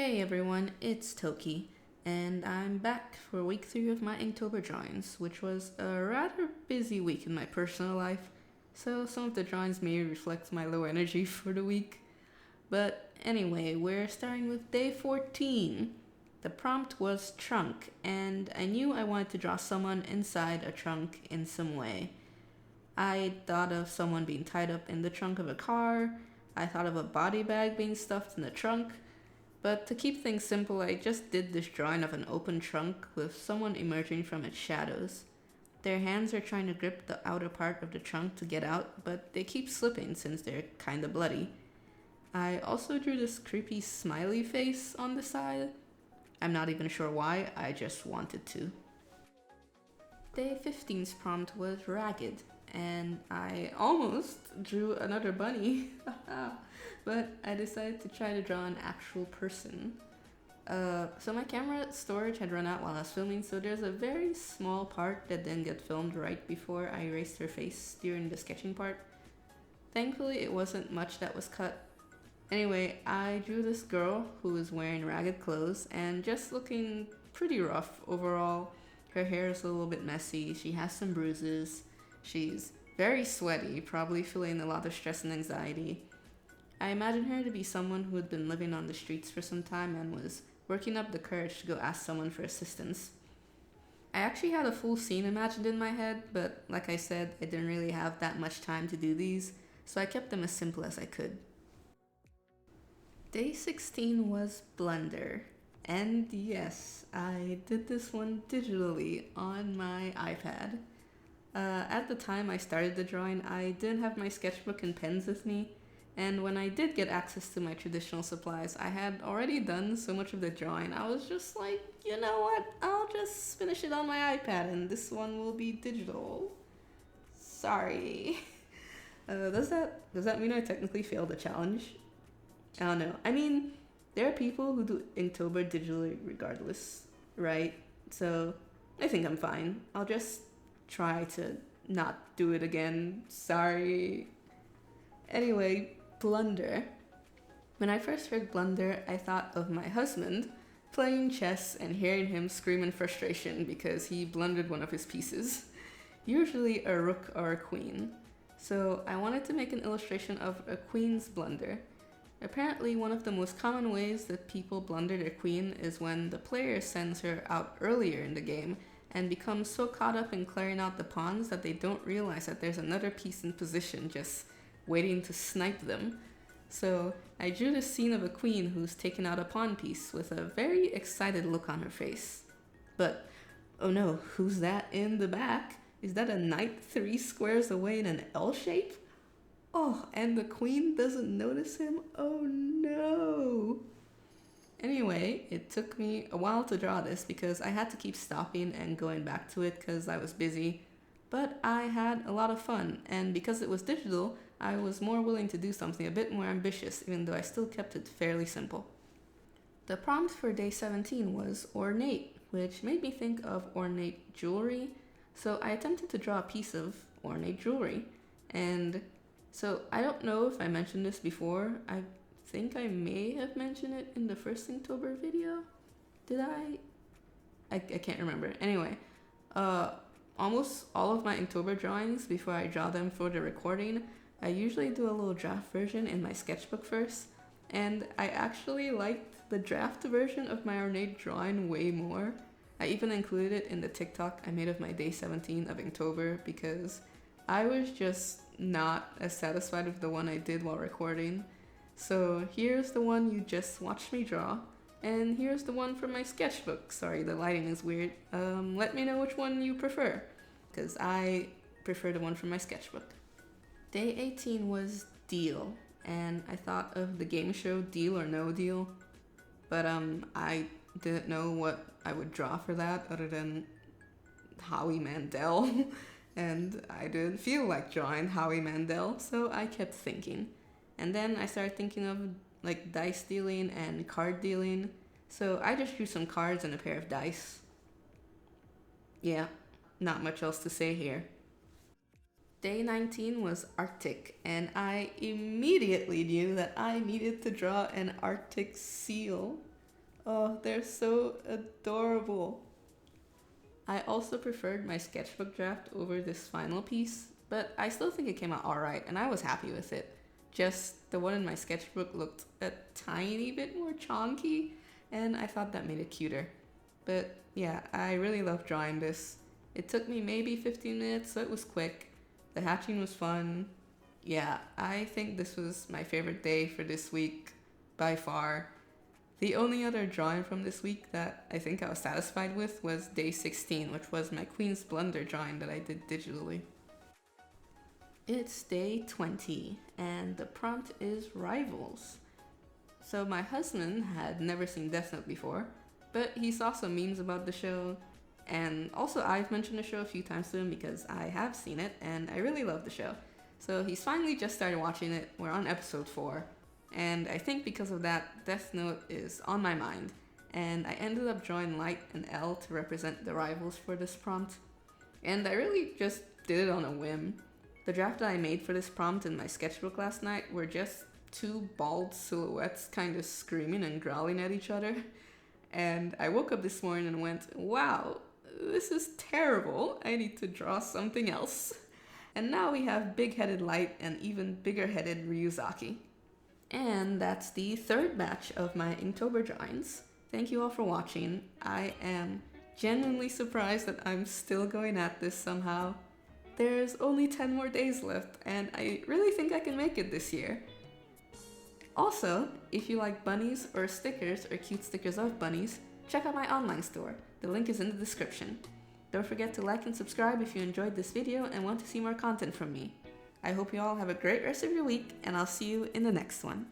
Hey everyone, it's Toki, and I'm back for week 3 of my Inktober drawings, which was a rather busy week in my personal life, so some of the drawings may reflect my low energy for the week. But anyway, we're starting with day 14. The prompt was trunk, and I knew I wanted to draw someone inside a trunk in some way. I thought of someone being tied up in the trunk of a car, I thought of a body bag being stuffed in the trunk, but to keep things simple, I just did this drawing of an open trunk with someone emerging from its shadows. Their hands are trying to grip the outer part of the trunk to get out, but they keep slipping since they're kinda bloody. I also drew this creepy smiley face on the side. I'm not even sure why, I just wanted to. Day 15's prompt was ragged, and I almost drew another bunny, but I decided to try to draw an actual person. So my camera storage had run out while I was filming, so there's a very small part that didn't get filmed right before I erased her face during the sketching part. Thankfully, it wasn't much that was cut. Anyway, I drew this girl who was wearing ragged clothes and just looking pretty rough overall. Her hair is a little bit messy, she has some bruises, she's very sweaty, probably feeling a lot of stress and anxiety. I imagine her to be someone who had been living on the streets for some time and was working up the courage to go ask someone for assistance. I actually had a full scene imagined in my head, but like I said, I didn't really have that much time to do these, so I kept them as simple as I could. Day 16 was Blunder. And yes, I did this one digitally on my iPad. At the time I started the drawing, I didn't have my sketchbook and pens with me, and when I did get access to my traditional supplies, I had already done so much of the drawing, I was just like, you know what, I'll just finish it on my iPad and this one will be digital. Sorry. Does that mean I technically failed the challenge? I don't know. I mean, there are people who do Inktober digitally regardless, right? So I think I'm fine. I'll just try to not do it again. Sorry. Anyway, Blunder. When I first heard Blunder, I thought of my husband playing chess and hearing him scream in frustration because he blundered one of his pieces, usually a rook or a queen. So I wanted to make an illustration of a queen's blunder. Apparently, one of the most common ways that people blunder their queen is when the player sends her out earlier in the game and becomes so caught up in clearing out the pawns that they don't realize that there's another piece in position just waiting to snipe them. So I drew this scene of a queen who's taken out a pawn piece with a very excited look on her face. But, oh no, who's that in the back? Is that a knight 3 squares away in an L shape? Oh, and the queen doesn't notice him? Oh no! Anyway, it took me a while to draw this because I had to keep stopping and going back to it because I was busy. But I had a lot of fun, and because it was digital, I was more willing to do something a bit more ambitious, even though I still kept it fairly simple. The prompt for day 17 was ornate, which made me think of ornate jewelry. So I attempted to draw a piece of ornate jewelry, and so I don't know if I mentioned this before. I think I may have mentioned it in the first Inktober video. Did I? I can't remember. Anyway, almost all of my Inktober drawings, before I draw them for the recording, I usually do a little draft version in my sketchbook first. And I actually liked the draft version of my ornate drawing way more. I even included it in the TikTok I made of my day 17 of Inktober because I was just not as satisfied with the one I did while recording. So here's the one you just watched me draw, and here's the one from my sketchbook. Sorry, the lighting is weird. Let me know which one you prefer, because I prefer the one from my sketchbook. Day 18 was Deal, and I thought of the game show Deal or No Deal, but I didn't know what I would draw for that other than Howie Mandel. And I didn't feel like drawing Howie Mandel, so I kept thinking. And then I started thinking of like dice dealing and card dealing, so I just drew some cards and a pair of dice. Yeah, not much else to say here. Day 19 was Arctic, and I immediately knew that I needed to draw an Arctic seal. Oh, they're so adorable. I also preferred my sketchbook draft over this final piece, but I still think it came out alright and I was happy with it. Just the one in my sketchbook looked a tiny bit more chonky, and I thought that made it cuter. But yeah, I really love drawing this. It took me maybe 15 minutes, so it was quick. The hatching was fun. Yeah, I think this was my favorite day for this week by far. The only other drawing from this week that I think I was satisfied with was day 16, which was my Queen's Blunder drawing that I did digitally. It's day 20, and the prompt is rivals. So my husband had never seen Death Note before, but he saw some memes about the show, and also I've mentioned the show a few times to him because I have seen it, and I really love the show. So he's finally just started watching it. We're on episode 4, and I think because of that, Death Note is on my mind, and I ended up drawing Light and L to represent the rivals for this prompt. And I really just did it on a whim. The draft that I made for this prompt in my sketchbook last night were just two bald silhouettes kind of screaming and growling at each other. And I woke up this morning and went, wow, this is terrible. I need to draw something else. And now we have big-headed Light and even bigger-headed Ryuzaki. And that's the third batch of my Inktober drawings. Thank you all for watching. I am genuinely surprised that I'm still going at this somehow. There's only 10 more days left, and I really think I can make it this year. Also, if you like bunnies or stickers or cute stickers of bunnies, check out my online store. The link is in the description. Don't forget to like and subscribe if you enjoyed this video and want to see more content from me. I hope you all have a great rest of your week, and I'll see you in the next one.